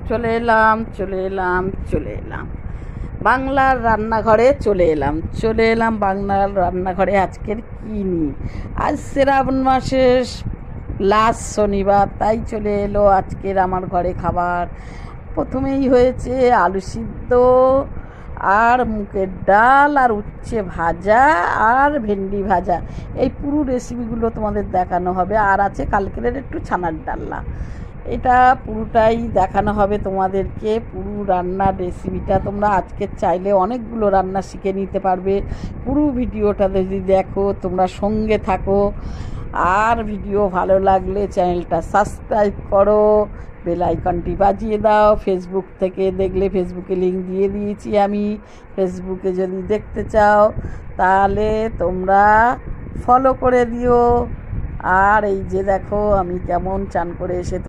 চলে এলাম বাংলার রান্নাঘরে চলে এলাম বাংলার রান্নাঘরে। আজকের কী নিয়ে? আজ শ্রাবণ মাসের লাস্ট শনিবার, তাই চলে এলো আজকের আমার ঘরে খাবার। প্রথমেই হয়েছে আলু সিদ্ধ আর মুগের ডাল আর উচ্ছে ভাজা আর ভেন্ডি ভাজা। এই পুরো রেসিপিগুলো তোমাদের দেখানো হবে। আর আছে কালকের একটু ছানার ডালনা। এটা পুরোটাই দেখানো হবে তোমাদেরকে। পুরো রান্নার রেসিপিটা তোমরা আজকে চাইলে অনেকগুলো রান্না শিখে নিতে পারবে। পুরো ভিডিওটা যদি দেখো, তোমরা সঙ্গে থাকো। আর ভিডিও ভালো লাগলে চ্যানেলটা সাবস্ক্রাইব করো, বেল আইকনটি বাজিয়ে দাও। ফেসবুক থেকে দেখলে ফেসবুকে লিংক দিয়ে দিয়েছি আমি। ফেসবুকে যদি দেখতে চাও তাহলে তোমরা ফলো করে দিও। আর এই যে দেখো আমি কেমন চান করে এসে